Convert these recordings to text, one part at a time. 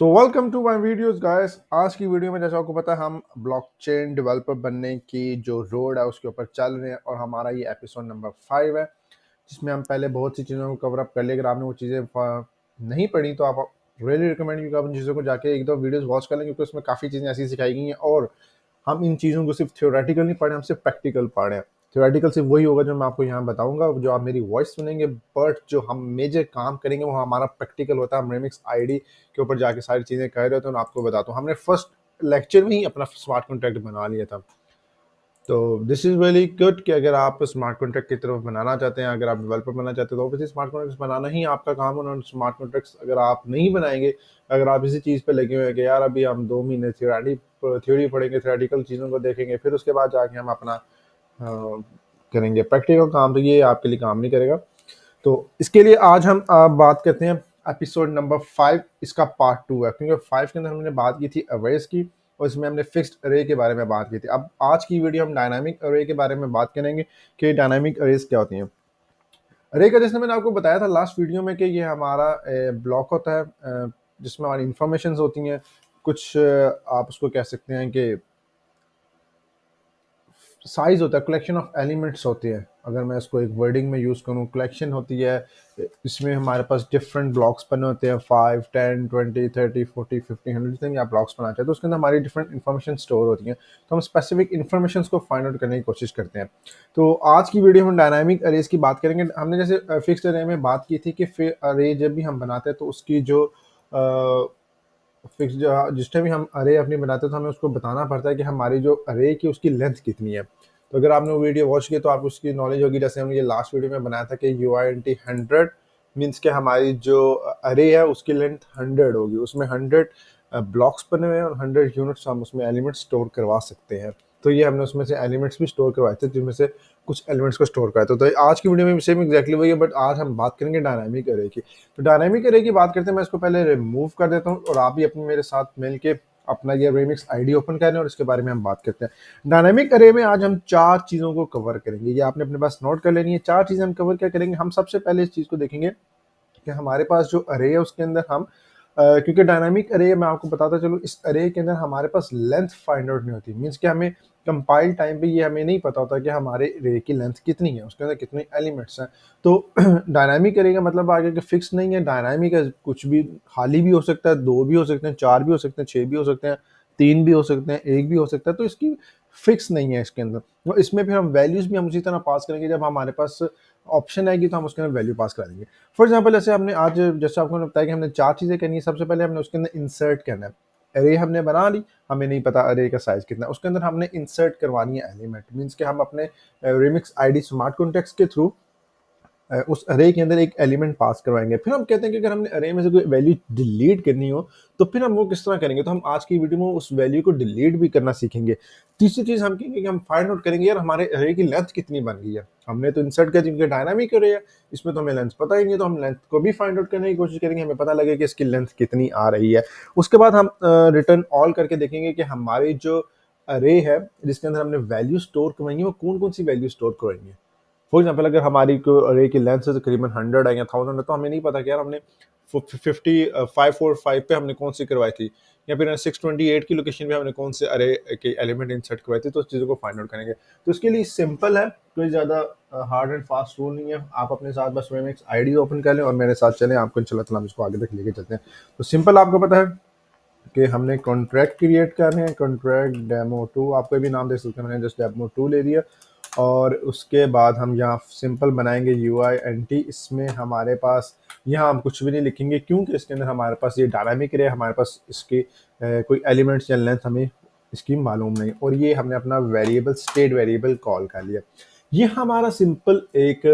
So welcome to my videos guys. आज की video में जैसा आपको पता है हम ब्लॉकचेन डेवलपर बनने की जो रोड है उसके ऊपर चल रहे हैं और हमारा ये एपिसोड नंबर 5 है, जिसमें हम पहले बहुत सी चीज़ों को कवर अप कर लिए। अगर आपने वो चीज़ें नहीं पढ़ी तो आप रियली रिकमेंड यू कि आप उन चीज़ों को जाके एक दो वीडियोस वॉच कर लें, क्योंकि उसमें काफ़ी चीज़ें ऐसी सिखाई गई हैं और हम इन चीज़ों को सिर्फ थ्योरेटिकल नहीं पढ़े, हम सिर्फ प्रैक्टिकल पढ़े। थ्योरेटिकल सिर्फ वही होगा जो मैं आपको यहाँ बताऊंगा, जो आप मेरी वॉइस सुनेंगे, बट जो हम मेजर काम करेंगे वो हमारा प्रैक्टिकल होता है। हम रेमिक्स आईडी के ऊपर जाके सारी चीज़ें कर रहे होते हैं और आपको बताता हूँ। हमने फर्स्ट लेक्चर में ही अपना स्मार्ट कॉन्ट्रैक्ट बना लिया था। तो दिस इज़ वेरी गुड कि अगर आप स्मार्ट कॉन्ट्रैक्ट की तरफ बनाना चाहते हैं, अगर आप डेवलपर बनना चाहते हैं, तो ऑब्वियसली स्मार्ट कॉन्ट्रैक्ट्स बनाना ही आपका काम है। और स्मार्ट कॉन्ट्रैक्ट्स अगर आप नहीं बनाएंगे, अगर आप इसी चीज़ पे लगे हुए हैं कि यार अभी हम 2 महीने थ्योरी पढ़ेंगे, थ्योरेटिकल चीज़ों को देखेंगे, फिर उसके बाद जाके हम अपना करेंगे प्रैक्टिकल काम, तो ये आपके लिए काम नहीं करेगा। तो इसके लिए आज हम बात करते हैं एपिसोड नंबर 5, इसका पार्ट 2 है, क्योंकि 5 के अंदर हमने बात की थी अरेज की और इसमें हमने फिक्स्ड अरे के बारे में बात की थी। अब आज की वीडियो हम डायनामिक अरे के बारे में बात करेंगे कि डायनामिक अरेज क्या होती हैं। अरे का जैसे मैंने आपको बताया था लास्ट वीडियो में कि ये हमारा ब्लॉक होता है, जिसमें हमारी इंफॉर्मेशन होती हैं। कुछ आप उसको कह सकते हैं कि साइज होता है, कलेक्शन ऑफ एलिमेंट्स होते हैं। अगर मैं इसको एक वर्डिंग में यूज़ करूँ, कलेक्शन होती है। इसमें हमारे पास डिफरेंट ब्लॉक्स बने होते हैं, 5, 10, 20, 30, 40, 50, 100 जितने भी आप ब्लॉक्स बनाना चाहते हैं, तो उसके अंदर हमारी डिफरेंट इन्फॉर्मेशन स्टोर होती हैं। तो हम स्पेसिफिक इन्फॉर्मेशन को फाइंड आउट करने की कोशिश करते हैं। तो आज की वीडियो हम डायनामिक अरेज की बात करेंगे। हमने जैसे फिक्स्ड अरे में बात की थी कि फिर अरे जब भी हम बनाते हैं तो उसकी जो फिक्स जिस टाइम भी हम अरे अपनी बनाते हैं तो हमें उसको बताना पड़ता है कि हमारी जो अरे की उसकी लेंथ कितनी है। तो अगर आपने वो वीडियो वॉच की तो आपको उसकी नॉलेज होगी। जैसे हमने ये लास्ट वीडियो में बनाया था कि UINT 100 मीन्स के हमारी जो अरे है उसकी लेंथ 100 होगी, उसमें 100 ब्लॉक्स बने हुए हैं और 100 यूनिट्स हम उसमें एलिमेंट स्टोर करवा सकते हैं। तो ये हमने उसमें से एलिमेंट्स भी स्टोर करवाए थे, जिनमें से कुछ एलिमेंट्स को स्टोर कराए थे। तो आज की वीडियो में सेम एग्जैक्टली वही है, बट आज हम बात करेंगे डायनामिक अरे की। तो डायनामिक अरे की बात करते हैं, मैं इसको पहले रिमूव कर देता हूँ और आप भी अपने मेरे साथ मिलके अपना ये रेमिक्स आईडी ओपन कर रहे हैं और इसके बारे में हम बात करते हैं। डायनामिक अरे में आज हम 4 चीज़ों को कवर करेंगे, ये आपने अपने पास नोट कर लेनी है। 4 चीज़ें हम कवर क्या करेंगे। हम सबसे पहले इस चीज़ को देखेंगे कि हमारे पास जो अरे है उसके अंदर हम क्योंकि डायनामिक अरे मैं आपको बताता चलूँ, इस अरे के अंदर हमारे पास लेंथ फाइंड आउट नहीं होती। मीन्स कि हमें कंपाइल टाइम पे ये हमें नहीं पता होता कि हमारे अरे की लेंथ कितनी है, उसके अंदर कितने एलिमेंट्स हैं। तो डायनामिक अरे का मतलब आगे कि फिक्स नहीं है। डायनामिक है, कुछ भी खाली भी हो सकता है, 2 भी हो सकते हैं, 4 भी हो सकते हैं, 6 भी हो सकते हैं, 3 भी हो सकते हैं, 1 भी हो सकता है। तो इसकी फिक्स नहीं है इसके अंदर। तो इसमें फिर हम वैल्यूज भी हम उसी तरह पास करेंगे, जब हमारे पास ऑप्शन आएगी तो हम उसके अंदर वैल्यू पास करा देंगे। फॉर एग्जाम्पल जैसे हमने आज, जैसे आपको बताया कि हमने 4 चीज़ें करनी है। सबसे पहले हमने उसके अंदर इंसर्ट करना है। अरे हमने बना ली, हमें नहीं पता अरे का साइज कितना है, उसके अंदर हमने इंसर्ट करवानी है एलिमेंट। मीन्स कि हम अपने रिमिक्स आईडी स्मार्ट कॉन्टेक्स्ट के थ्रू उस अरे के अंदर एक एलिमेंट पास करवाएंगे। फिर हम कहते हैं कि अगर हमने अरे में से कोई वैल्यू डिलीट करनी हो तो फिर हम वो किस तरह करेंगे। तो हम आज की वीडियो में उस वैल्यू को डिलीट भी करना सीखेंगे। तीसरी चीज़ हम कहेंगे कि हम फाइंड आउट करेंगे यार हमारे अरे की लेंथ कितनी बन गई है। हमने तो इंसर्ट किया जिनके डायनामिक अरे है, इसमें तो हमें लेंथ पता ही नहीं है, तो हम लेंथ को भी फाइंड आउट करने की कोशिश करेंगे, हमें पता लगे कि इसकी लेंथ कितनी आ रही है। उसके बाद हम रिटर्न ऑल करके देखेंगे कि हमारी जो अरे है जिसके अंदर हमने वैल्यू स्टोर करवाएंगे वो कौन कौन सी वैल्यू स्टोर करवाएंगे। फॉर एग्जाम्पल अगर हमारी को अरे की लेंथ से तकरीबन 100 है या 1000 है, तो हमें नहीं पता कि यार हमने 545 पे हमने कौन सी करवाई थी, या फिर 628 की लोकेशन पे हमने कौन से अरे के एलिमेंट इंसर्ट करवाए थे। तो उस चीज़ों को फाइंड आउट करेंगे। तो इसके लिए सिंपल है, कोई ज़्यादा हार्ड एंड फास्ट रूल नहीं है। आप अपने साथ बस रेमिक्स आईडी ओपन कर लें और मेरे साथ चलें, आपको इंशाल्लाह ताला हम इसको आगे तक लेके चलते हैं। तो सिंपल आपको पता है कि हमने कॉन्ट्रैक्ट क्रिएट करने हैं, कॉन्ट्रैक्ट डेमो 2, आप कोई भी नाम दे सकते हैं, मैंने जस्ट डेमो 2 ले लिया। और उसके बाद हम यहाँ सिंपल बनाएंगे UINT। इसमें हमारे पास यहाँ हम कुछ भी नहीं लिखेंगे, क्योंकि इसके अंदर हमारे पास ये डायनामिक है, हमारे पास इसकी कोई एलिमेंट्स या लेंथ हमें इसकी मालूम नहीं, और ये हमने अपना वेरिएबल स्टेट वेरिएबल कॉल कर लिया। ये हमारा सिंपल एक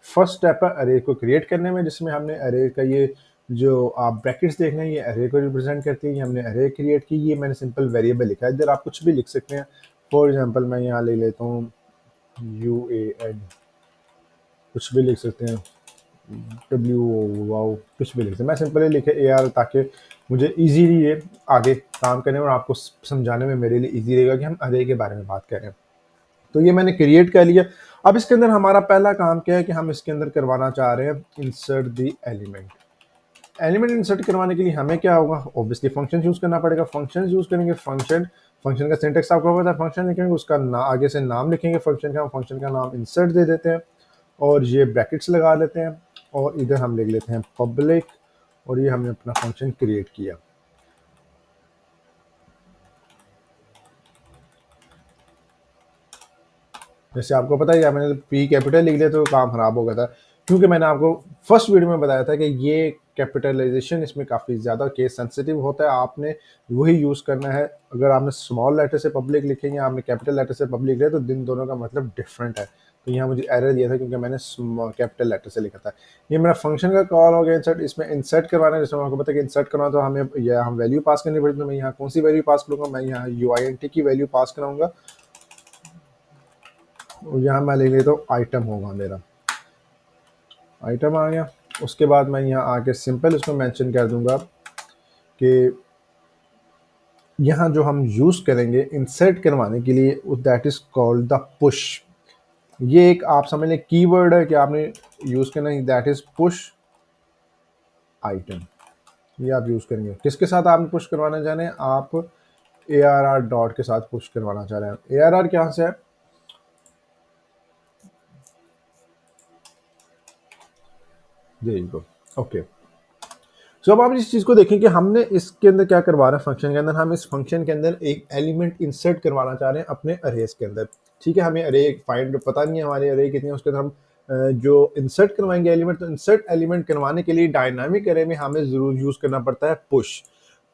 फर्स्ट स्टेप है अरे को क्रिएट करने में, जिसमें हमने अरे का ये जो आप ब्रैकेट्स देख रहे हैं ये अरे को रिप्रेजेंट करती है। ये हमने अरे क्रिएट की, ये मैंने सिंपल वेरिएबल लिखा है। इधर आप कुछ भी लिख सकते हैं। फॉर एग्जांपल मैं यहाँ ले लेता हूँ UAN, कुछ भी लिख सकते हैं, WOW, कुछ भी लिख सकते हैं। मैं सिंपली लिखे AR, ताकि मुझे इजीली ये आगे काम करने और आपको समझाने में मेरे लिए इजी रहेगा कि हम अरे के बारे में बात कर रहे हैं। तो ये मैंने क्रिएट कर लिया। अब इसके अंदर हमारा पहला काम क्या है कि हम इसके अंदर करवाना चाह रहे हैं insert the element. Element insert करवाने के लिए हमें क्या होगा, ऑब्वियसली फंक्शन यूज करना पड़ेगा। फंक्शन यूज करेंगे, फंक्शन का सिंटेक्स आपको पता है, फंक्शन लिखेंगे, उसका आगे से नाम लिखेंगे फंक्शन का, फंक्शन का नाम इंसर्ट दे देते हैं और ये ब्रैकेट्स लगा लेते हैं और इधर हम लिख लेते हैं पब्लिक और ये हमने अपना फंक्शन क्रिएट किया। जैसे आपको पता है या मैंने पी कैपिटल लिख लिया तो काम खराब हो गया था, क्योंकि मैंने आपको फर्स्ट वीडियो में बताया था कि ये कैपिटलाइजेशन इसमें काफ़ी ज़्यादा केस सेंसिटिव होता है, आपने वही यूज़ करना है। अगर आपने स्मॉल लेटर से पब्लिक लिखेंगे, आपने कैपिटल लेटर से पब्लिक लिया तो दिन दोनों का मतलब डिफरेंट है। तो यहाँ मुझे एरर दिया था क्योंकि मैंने कैपिटल लेटर से लिखा था। ये मेरा फंक्शन का कॉल हो गया इंसर्ट। इसमें इंसर्ट करवाना है, जैसे आपको पता है कि इंसर्ट करना तो हमें हम वैल्यू पास करनी पड़ती है। तो मैं यहाँ कौन सी वैल्यू पास करूँगा, मैं यहाँ UINT की वैल्यू पास कराऊंगा और यहाँ मैं ले लेता हूँ आइटम होगा मेरा, आइटम आ गया। उसके बाद मैं यहाँ आके सिंपल इसको मेंशन कर दूंगा कि यहाँ जो हम यूज़ करेंगे इंसर्ट करवाने के लिए that is called the push. ये एक आप समझ लें कीवर्ड है कि आपने यूज़ करना है, दैट इज़ पुश आइटम। ये आप यूज़ करेंगे। किसके साथ आप पुश करवाना चाह रहे हैं, आप ARR डॉट के साथ पुश करवाना चाह रहे हैं। ARR क्या से है, ओके। सो अब आप इस चीज़ को देखें कि हमने इसके अंदर क्या करवा रहे हैं, फंक्शन के अंदर हम इस फंक्शन के अंदर एक एलिमेंट इंसर्ट करवाना चाह रहे हैं अपने अरेज के अंदर। ठीक है, हमें अरे फाइंड पता नहीं है हमारे अरे कितनी है, उसके अंदर हम जो इंसर्ट करवाएंगे एलिमेंट, तो इंसर्ट एलिमेंट करवाने के लिए डायनामिक अरे में हमें जरूर यूज करना पड़ता है पुश।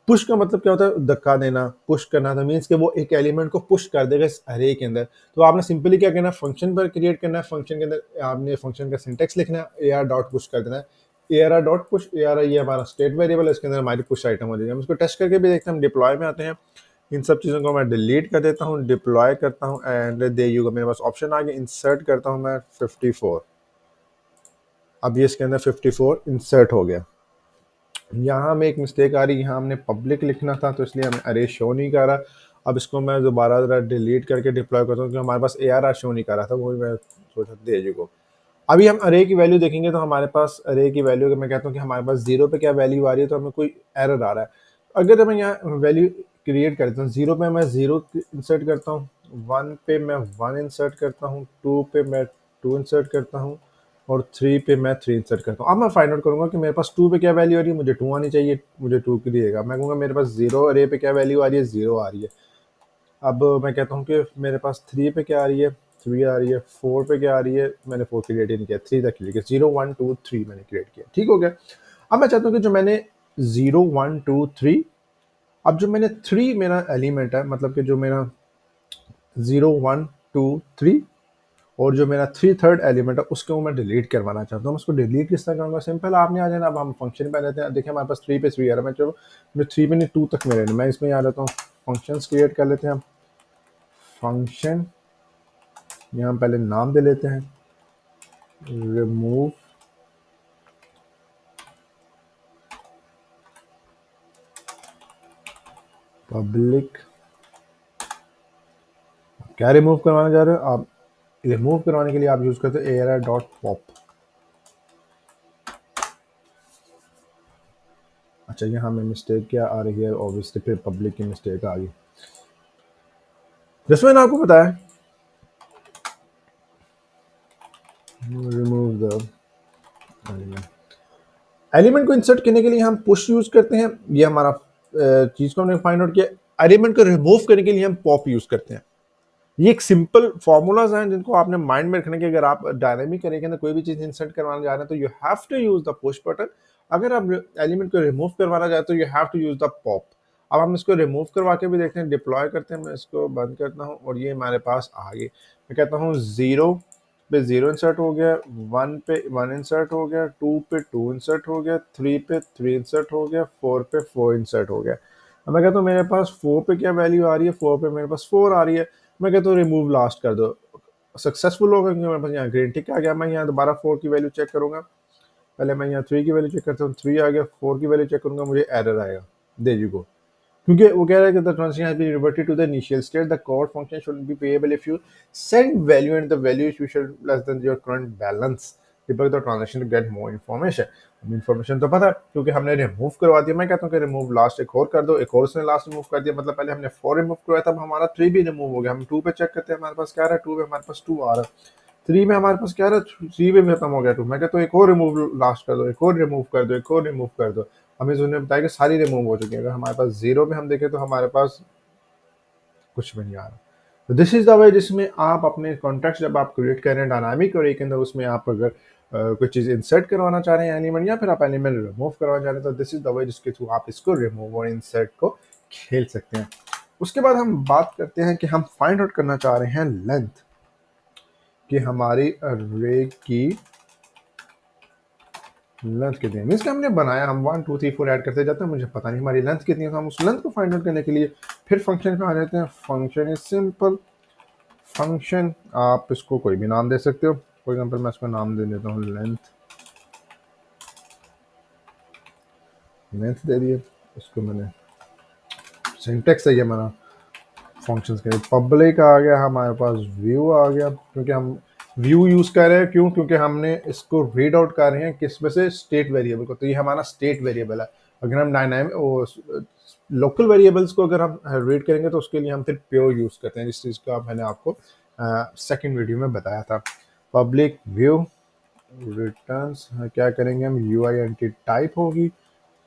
पुश का मतलब क्या होता है, धक्का देना, पुश करना था मीन्स कि वो एक एलिमेंट को पुश कर देगा इस अरे के अंदर। तो आपने सिंपली क्या करना है, फंक्शन पर क्रिएट करना है, फंक्शन के अंदर आपने फंक्शन का सिंटेक्स लिखना है, AR डॉट पुश कर देना है, AR डॉट पुश। AR ये हमारा स्टेट वेरिएबल है, इसके अंदर हमारी पुश आइटम हो जाएगी। हम इसको टेस्ट करके भी देखते हैं। हम डिप्लॉय में आते हैं, इन सब चीज़ों को मैं डिलीट कर देता हूँ, डिप्लॉय करता हूँ एंड दे यू मेरे पास ऑप्शन आ गया, इंसर्ट करता हूँ मैं 54। अब ये इसके अंदर 54 इंसर्ट हो गया। यहाँ में एक मिस्टेक आ रही है, यहाँ हमने पब्लिक लिखना था तो इसलिए हमें अरे शो नहीं कर रहा। अब इसको मैं दोबारा ज़रा डिलीट करके डिप्लॉय करता हूँ क्योंकि हमारे पास ARR शो नहीं कर रहा था, वो मैं सोचा दे जी को। अभी हम अरे की वैल्यू देखेंगे तो हमारे पास अरे की वैल्यू, मैं कहता हूँ कि हमारे पास 0 पे क्या वैल्यू आ रही है तो हमें कोई एरर आ रहा है। अगर मैं यहाँ वैल्यू क्रिएट करता हूँ, 0 पे मैं 0 इंसर्ट करता हूँ, 1 पे मैं 1 इंसर्ट करता हूँ, 2 पे मैं 2 इंसर्ट करता हूँ और 3 पे मैं 3 इंसर्ट करता हूँ। अब मैं फाइंड आउट करूंगा कि मेरे पास 2 पे क्या वैल्यू आ रही है, मुझे 2 आनी चाहिए, मुझे 2 की दिएगा। मैं कहूँगा मेरे पास 0 अरे पे क्या वैल्यू आ रही है, 0 आ रही है। अब मैं कहता हूँ कि मेरे पास 3 पे क्या आ रही है, 3 आ रही है। 4 पे क्या आ रही है, मैंने 4 क्रिएट ही नहीं किया, 3 तक क्रिएट किया, 0 1 2 3 मैंने क्रिएट किया। ठीक हो गया। अब मैं चाहता हूँ कि जो मैंने 0 1 2 3, अब जो मैंने 3 मेरा एलिमेंट है, मतलब कि जो मेरा 0 1 2 3 और जो मेरा 3 एलिमेंट है उसको मैं डिलीट करवाना चाहता हूँ। उसको डिलीट किस तरह करूँगा, सिंपल आपने आ जाना। अब हम फंक्शन पे आ जाते हैं, देखिए हमारे पास 3 पे 3 आ रहा है, मैं चलो मैं 3 पे नहीं 2 तक मेरे, मैं इसमें आ जाता हूँ, फंक्शंस क्रिएट कर लेते हैं हम। फंक्शन यहाँ हम पहले नाम दे लेते हैं, रिमूव पब्लिक। क्या रिमूव करवाना चाह रहे हो आप, रिमूव करवाने के लिए आप यूज करते हो ARR डॉट पॉप। अच्छा, यहाँ में मिस्टेक क्या आ रही है, ऑब्वियसली फिर पब्लिक की मिस्टेक आ गई। जैसे मैंने आपको बताया, रिमूव द एलिमेंट को इंसर्ट करने के लिए हम पुश यूज करते हैं, ये हमारा चीज को हमने फाइंड आउट किया। एलिमेंट को रिमूव करने के लिए हम पॉप यूज करते हैं। ये एक सिंपल फॉर्मूलाज हैं जिनको आपने माइंड में रखने के, अगर आप डायनामिक करेंगे ना कोई भी चीज इंसर्ट करवाना जा रहे हैं तो you have to use the push button. अगर आप एलिमेंट को रिमूव करवाना चाहते हो you have to use the pop. अब हम इसको रिमूव करवा के भी देखते हैं, डिप्लॉय करते हैं। मैं इसको बंद करता हूँ और ये हमारे पास आ गई। मैं कहता हूँ 0 पे 0 इंसर्ट हो गया, 1 पे 1 इंसर्ट हो गया, 2 पे 2 इंसर्ट हो गया, 3 पे 3 इंसर्ट हो गया, 4 पे 4 इंसर्ट हो गया। अब मैं कहता हूँ मेरे पास 4 पे क्या वैल्यू आ रही है, 4 पे मेरे पास 4 आ रही है। मैं कहता हूँ रिमूव लास्ट कर दो, सक्सेसफुल होगा क्योंकि मेरे पास यहाँ ग्रीन टिक आ गया। मैं यहाँ दोबारा 4 की वैल्यू चेक करूंगा, पहले मैं यहाँ 3 की वैल्यू चेक करता हूँ, 3 आ गया, 4 की वैल्यू चेक करूंगा, मुझे एरर आएगा, दे यू गो। क्योंकि वो कह रहा है कि the transaction has been reverted to the initial state, the code function should be payable if you send value and the value you should less than your current balance, debug the transaction to get more information। हमें information तो पता है क्योंकि हमने remove करवा दिया। मैं कहता हूँ कि रिमूव लास्ट एक और कर दो, एक और उसने लास्ट रिमूव कर दिया, मतलब पहले हमने 4 रिमूव करवाया तब हमारा 3 भी रिमूव हो गया। हम 2 पे चेक करते हैं हमारे पास क्या आ रहा है, 2 पे हमारे पास 2 आ रहा है। 3 में हमारे पास क्या आ रहा है, 3 पे भी खत्म हो गया 2। मैं कहता हूँ एक और रिमूव लास्ट कर दो, एक और रिमूव कर दो, एक और रिमूव कर दो। हमें उसने बताया कि सारी रिमूव हो चुकी है। अगर हमारे पास 0 में हम देखें तो हमारे पास कुछ भी नहीं आ रहा। तो दिस इज द वे जिसमें आप अपने कॉन्टैक्ट जब आप क्रिएट कर रहे हैं डायनामिक और एक अंदर उसमें आप अगर कोई चीज़ इंसर्ट करवाना चाह रहे हैं एलिमेंट, या फिर आप एलिमेंट रिमूव करवाना चाह रहे हैं, तो दिस इज द वे जिसके थ्रू आप इसको रिमूव और इंसर्ट को खेल सकते हैं। उसके बाद हम बात करते हैं कि हम फाइंड आउट करना चाह रहे हैं लेंथ, कि हमारी अर्रे की लेंथ कितनी है। मीन्स कि हमने बनाया, हम 1 2 3 4 ऐड करते जाते हैं, मुझे पता नहीं हमारी लेंथ कितनी है, तो हम उस लेंथ को फाइंड आउट करने के लिए फिर फंक्शन पे आ जाते हैं। फंक्शन इज सिंपल फंक्शन, आप इसको कोई भी नाम दे सकते हो। फॉर एग्जाम्पल मैं इसको नाम दे देता हूँ लेंथ, लेंथ दे दिए। इसको मैंने सिंटेक्स है ये हमारा फंक्शंस के लिए। पब्लिक आ गया हमारे पास, व्यू आ गया, क्योंकि हम व्यू यूज़ कर रहे हैं, क्यों, क्योंकि हमने इसको रीड आउट कर रहे हैं किस में से, स्टेट वेरिएबल को, तो ये हमारा स्टेट वेरिएबल है। अगर हम डायनामिक लोकल वेरिएबल्स को अगर हम रीड करेंगे तो उसके लिए हम फिर प्योर यूज़ करते हैं, जिस चीज़ का मैंने आपको सेकंड वीडियो में बताया था। पब्लिक व्यू रिटर्न्स क्या करेंगे हम, U I N T type होगी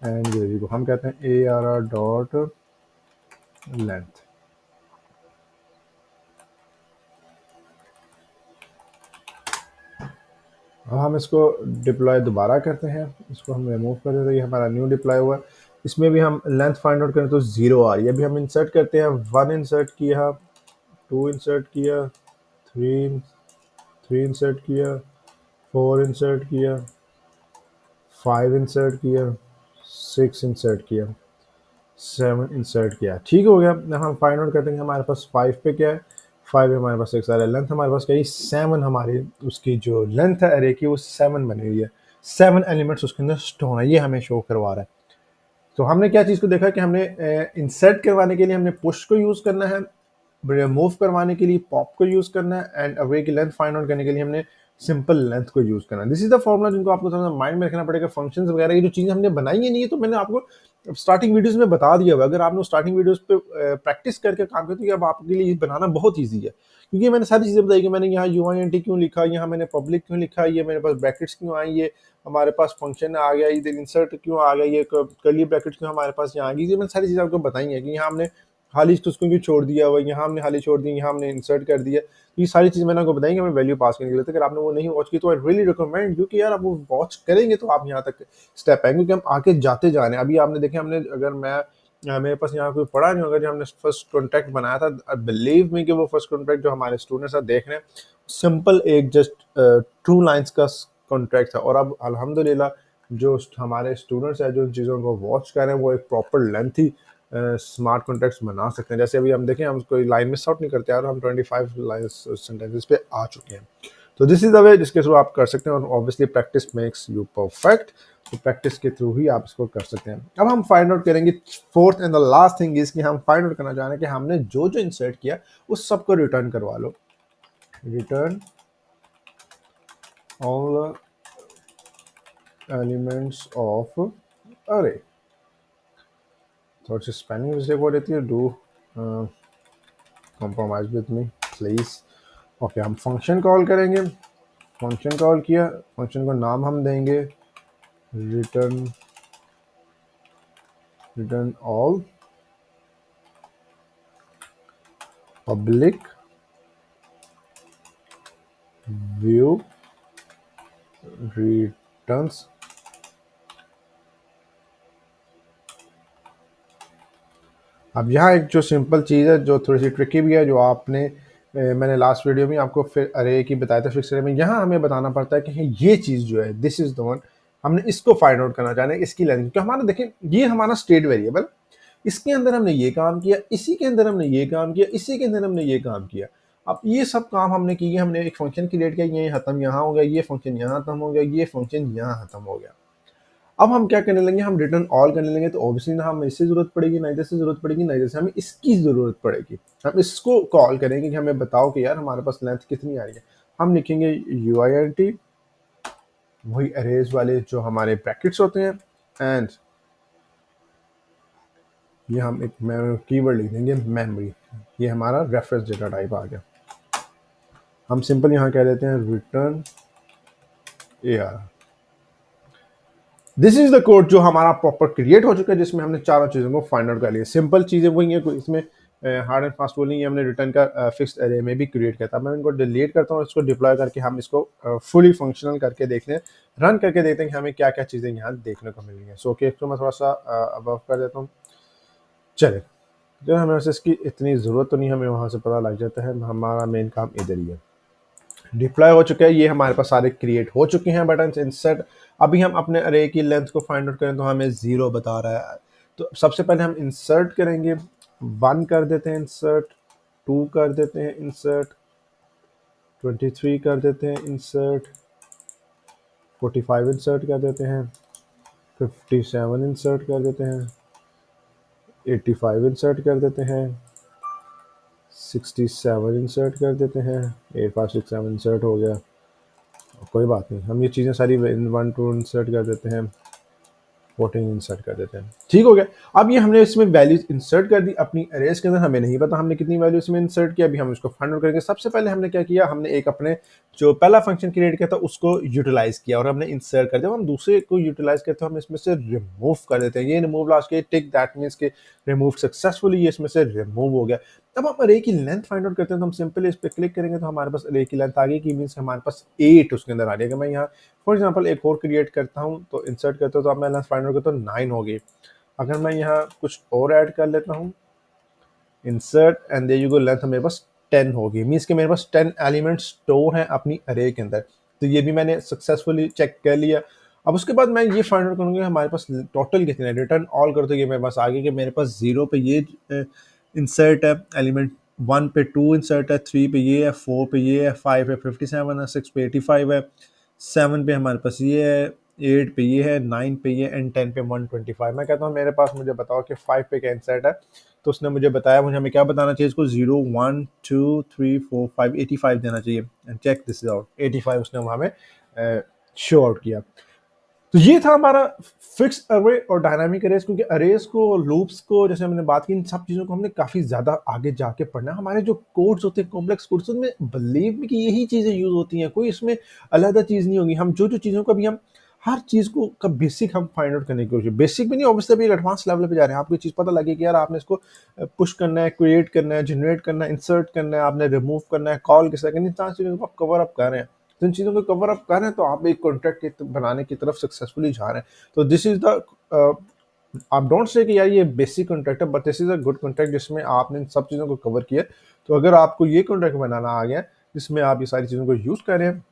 एंड वेरिएबल हम कहते हैं A R R dot length. अब हम इसको डिप्लॉय दोबारा करते हैं, इसको हम रिमूव कर देते हैं, ये हमारा न्यू डिप्लॉय हुआ। इसमें भी हम लेंथ फाइंड आउट करें तो 0 आ रही है। अभी हम इंसर्ट करते हैं, 1 इंसर्ट किया, 2 इंसर्ट किया, 3 3 इंसर्ट किया, 4 इंसर्ट किया, 5 इंसर्ट किया, 6 इंसर्ट किया, 7 इंसर्ट किया, ठीक हो गया। हम फाइंड आउट करते हैं हमारे पास 5 पे क्या है, 5 है हमारे पास 6 आ रहा है। लेंथ हमारे पास क्या है, 7 हमारी उसकी जो लेंथ है अरे की वो 7 बनी हुई है, 7 एलिमेंट्स उसके अंदर स्टोर है, ये हमें शो करवा रहा है। तो हमने क्या चीज़ को देखा कि हमने इंसर्ट करवाने के लिए हमने पुश को यूज़ करना है, रिमूव करवाने के लिए पॉप को यूज़ करना है, एंड अवे की लेंथ फाइंड आउट करने के लिए हमने सिंपल लेंथ को यूज़ करना है। दिस इज द फॉर्मूला जिनको आपको थोड़ा माइंड में रखना पड़ेगा। फंक्शंस वगैरह की जो चीज़ें हमने बनाई है नहीं है, तो मैंने आपको स्टार्टिंग वीडियोस में बता दिया हुआ। अगर आपने स्टार्टिंग वीडियोस पे प्रैक्टिस करके काम किया तो अब आपके लिए बनाना बहुत ईजी है, क्योंकि मैंने सारी चीज़ें बताई कि मैंने यहाँ यू आई एन टी क्यों लिखा, यहाँ मैंने पब्लिक क्यों लिखा, ये मेरे पास ब्रैकेट्स क्यों आई, ये हमारे पास फंक्शन आ गया, इधर इंसर्ट क्यों आ गया, ये कर्ली ब्रैकेट्स क्यों हमारे पास यहाँ आ गई। ये मैंने सारी चीज़ें आपको बताई है कि यहाँ हमने खाली उसको क्यों छोड़ दिया हुआ, यहाँ हमने खाली छोड़ दिया, यहाँ हमने इंसर्ट कर दिया। ये सारी चीज़ मैंने आपको बताई कि हमें वैल्यू पास करने के लिए। तो अगर आपने वो नहीं वॉच की तो आई रियली रिकमेंड यू कि यार आप वो वॉच करेंगे तो आप यहाँ तक स्टेप आएंगे, क्योंकि हम आगे जाते जा रहे हैं। अभी आपने देखे, हमने अगर मैं मेरे पास यहाँ कोई पढ़ा नहीं होगा, जो हमने फर्स्ट कॉन्टैक्ट बनाया था, आई बिलीव मी कि वो फर्स्ट कॉन्टैक्ट जो हमारे स्टूडेंट्स देख रहे हैं, सिंपल एक जस्ट 2 लाइन्स का कॉन्ट्रैक्ट था। और अब अल्हम्दुलिल्लाह जो हमारे स्टूडेंट्स हैं जो इन चीज़ों को वॉच कर रहे हैं, वो एक प्रॉपर लेंथी स्मार्ट कॉन्ट्रैक्ट्स बना सकते हैं। जैसे अभी हम देखें, हम कोई लाइन मिस आउट नहीं करते यार, हम 25 लाइन सेंटेंसेस पे आ चुके हैं। तो दिस इज द वे जिसके थ्रू आप कर सकते हैं, और obviously practice makes you perfect. तो प्रैक्टिस के थ्रू ही आप इसको कर सकते हैं। अब हम फाइंड आउट करेंगे fourth and the last thing is कि हम फाइंड आउट करना चाह रहे हैं कि हमने जो जो इंसर्ट किया उस सबको रिटर्न करवा लो। रिटर्न ऑल एलिमेंट्स ऑफ अरे, थोड़ी सी स्पेलिंग मिस्टेक हो रहती है, do compromise with me please. Okay, हम फंक्शन कॉल करेंगे, फंक्शन कॉल किया, फंक्शन को नाम हम देंगे return, return all public view returns. अब यहाँ एक जो सिंपल चीज़ है जो थोड़ी सी ट्रिकी भी है, जो आपने मैंने लास्ट वीडियो में आपको फिर अरे की बताया था फिक्स अरे में, यहाँ हमें बताना पड़ता है कि ये चीज़ जो है दिस इज द वन, हमने इसको फाइंड आउट करना चाह रहे हैं, इसकी लेंथ। क्योंकि हमारा देखें, ये हमारा स्टेट वेरिएबल, इसके अंदर हमने ये काम किया, इसी के अंदर हमने ये काम किया, इसी के अंदर हमने ये काम किया। अब ये सब काम हमने किए, हमने एक फंक्शन क्रिएट किया, ये खत्म यहाँ हो गया, ये फंक्शन यहाँ खत्म हो गया, ये फंक्शन यहाँ खत्म हो गया। अब हम क्या करने लगे, हम रिटर्न ऑल करने लगे, तो ऑब्वियसली ना हमें इससे जरूरत पड़ेगी, ना इधर से जरूरत पड़ेगी, ना इधर से, हमें इसकी जरूरत पड़ेगी। हम इसको कॉल करेंगे कि हमें बताओ कि यार हमारे पास लेंथ कितनी आ रही है। हम लिखेंगे यू आई एन टी वही अरेज वाले जो हमारे ब्रैकेट्स होते हैं, एंड ये हम एक कीवर्ड लिख देंगे मेमोरी। ये हमारा रेफरेंस डेटा टाइप आ गया। हम सिंपल यहाँ कह देते हैं return AR। This is the code जो हमारा प्रॉपर क्रिएट हो चुका है, जिसमें हमने चारों चीज़ों को फाइंड आउट कर लिया। सिंपल चीज़ें वही है, कोई इसमें हार्ड एंड फास्ट बोलिंग हमने रिटर्न का फिक्स्ड एरे में भी क्रिएट किया था। मैं इनको डिलीट करता हूँ, इसको डिप्लॉय करके हम इसको फुली फंक्शनल करके देखते हैं, रन करके देखते हैं कि हमें क्या क्या चीज़ें यहाँ देखने को मिल रही हैं। सो ओके, इसको मैं थोड़ा सा अबव कर देता हूँ। चले, जो हमें वैसे इसकी इतनी ज़रूरत तो नहीं, हमें वहाँ से पता लग जाता है। हमारा मेन काम इधर ही है। डिप्लॉय हो चुका है, ये हमारे पास सारे क्रिएट हो चुके हैं बटन इंसर्ट। अभी हम अपने अरे की लेंथ को फाइंड आउट करें तो हमें 0 बता रहा है। तो सबसे पहले हम इंसर्ट करेंगे, 1 कर देते हैं इंसर्ट, 2 कर देते हैं इंसर्ट, 23 कर देते हैं इंसर्ट, 45 इंसर्ट कर देते हैं, 57 इंसर्ट कर देते हैं, 85 इंसर्ट कर देते हैं, 67 इंसर्ट कर देते हैं। 8567 इंसर्ट हो गया, कोई बात नहीं, हम ये चीज़ें सारी 1 2 इंसर्ट कर देते हैं, 14 इंसर्ट कर देते हैं। ठीक हो गया। अब ये हमने इसमें वैल्यूज इंसर्ट कर दी अपनी अरेज के अंदर। हमें नहीं पता हमने कितनी वैल्यू इसमें इंसर्ट किया, अभी हम इसको फाइंड आउट करेंगे। सबसे पहले हमने क्या किया, हमने एक अपने जो पहला फंक्शन क्रिएट किया था उसको यूटिलाइज किया और हमने इंसर्ट कर दिया। हम दूसरे को यूटिलाइज करते हैं, हम इसमें से रिमूव कर देते हैं। ये रिमूव लास्ट के टिक, दैट मीन्स के रिमूव सक्सेसफुली, ये इसमें से रिमूव हो गया। अब हम अरे की लेंथ फाइंड आउट करते हैं, तो हम सिंपल इस पर क्लिक करेंगे तो हमारे पास अरे की लेंथ आ गई, कि मीन्स हमारे पास 8 उसके अंदर आ रही है। मैं यहाँ फॉर एग्जाम्पल एक और क्रिएट करता हूँ, तो इंसर्ट करता हूँ, तो अब मैं लेंथ फाइंड आउट करता हूँ, 9 हो गई। अगर मैं यहाँ कुछ और ऐड कर लेता हूँ, insert and there you go, length मेरे पास 10 होगी। मीन्स कि मेरे पास 10 एलिमेंट स्टोर हैं अपनी अरे के अंदर। तो ये भी मैंने सक्सेसफुली चेक कर लिया। अब उसके बाद मैं ये फाइंड आउट करूँगा हमारे पास टोटल कितने हैं। रिटर्न ऑल कर दो, ये मेरे पास आगे कि मेरे पास 0 पे ये इंसर्ट है एलिमेंट, 1 पे 2 इंसर्ट है, 3 पे ये है, 4 पे ये है, 5 पे 57 है, 6 पे 85 है, 7 पे हमारे पास ये है, 8 पे ये है, 9 पे ये एंड 10 पे 125। मैं कहता हूँ मेरे पास, मुझे बताओ कि 5 पे क्या इंसर्ट है। तो उसने मुझे बताया, मुझे हमें क्या बताना चाहिए इसको, 0 1 2 3 4 5 85 देना चाहिए। एंड चेक दिस आउट, 85 उसने हमें शो आउट किया। तो ये था हमारा फिक्स अरे और डायनामिक अरेज। क्योंकि अरेज को, लूप्स को, जैसे हमने बात की, इन सब चीज़ों को हमने काफ़ी ज़्यादा आगे जाके पढ़ना है। हमारे जो कोड्स होते हैं, कॉम्प्लेक्स कोड्स, उसमें बिलीव में कि यही चीज़ें यूज़ होती हैं, कोई इसमें अलग चीज़ नहीं होगी। हम जो जो चीज़ों को, अभी हम हर चीज़ को का बेसिक हम फाइंड आउट करने की कोशिश, बेसिक भी नहीं ऑब्वियसली, अभी एडवांस लेवल पे जा रहे हैं। आपको चीज़ पता लगे कि यार आपने इसको पुश करना है, क्रिएट करना है, जनरेट करना है, इंसर्ट करना है, आपने रिमूव करना है, कॉल किस तरह, इन सारी चीज़ों को आप कवर अप कर रहे हैं। तो इन चीज़ों को कवर अप कर रहे हैं, तो आप एक कॉन्ट्रैक्ट बनाने की तरफ सक्सेसफुली जा रहे हैं। तो दिस इज द, आप डोंट से कि यार ये बेसिक कॉन्ट्रैक्ट है, but this is a good contract जिसमें आपने इन सब चीज़ों को कवर किया। तो अगर आपको ये कॉन्ट्रैक्ट बनाना आ गया जिसमें आप ये सारी चीज़ों को यूज़ कर रहे हैं,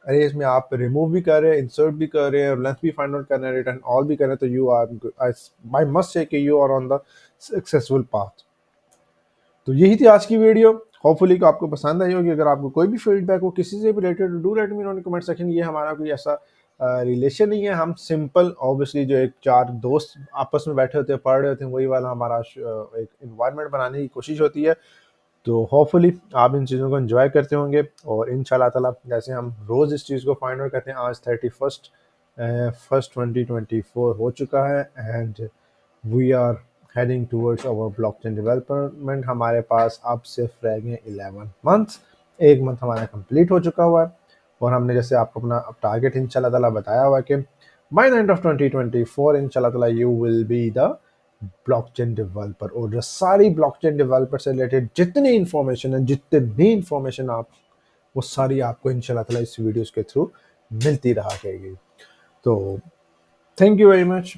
अरे इसमें आप रिमूव भी कर रहे हैं, इंसर्ट भी कर रहे हैं, लेंथ भी फाइंड आउट कर रहे हैं, रिटर्न ऑल भी कर रहे हैं, तो you are, I must say कि you are on the successful path. तो यही थी आज की वीडियो। होपफुली को आपको पसंद आई होगी। अगर आपको कोई भी फीडबैक हो किसी से भी related, do let me know in comment section. ये हमारा कोई ऐसा रिलेशन नहीं है, हम सिंपल ऑब्वियसली जो एक 4 दोस्त आपस में बैठे होते हैं, पढ़ रहे होते हैं, वही वाला हमारा एक इन्वायरमेंट बनाने की कोशिश होती है। तो होपफुली आप इन चीज़ों को एंजॉय करते होंगे, और इंशाल्लाह ताला जैसे हम रोज़ इस चीज़ को फाइंड आउट करते हैं, आज 31 फर्स्ट 2024 हो चुका है, and we are heading towards our blockchain development। हमारे पास अब सिर्फ रह गए 11 मंथ्स, 1 मंथ हमारा कंप्लीट हो चुका हुआ है, और हमने जैसे आपको अपना अब टारगेट इंशाल्लाह ताला बताया हुआ है कि बाय द एंड ऑफ 2024 इंशाल्लाह ताला you will be the blockchain developer. और जो सारी ब्लॉकचेन डेवलपर से रिलेटेड जितनी इंफॉर्मेशन है, जितनी इंफॉर्मेशन आप, वो सारी आपको इंशाल्लाह ताला इस वीडियोस के थ्रू मिलती रहा करेगी। तो थैंक यू वेरी मच।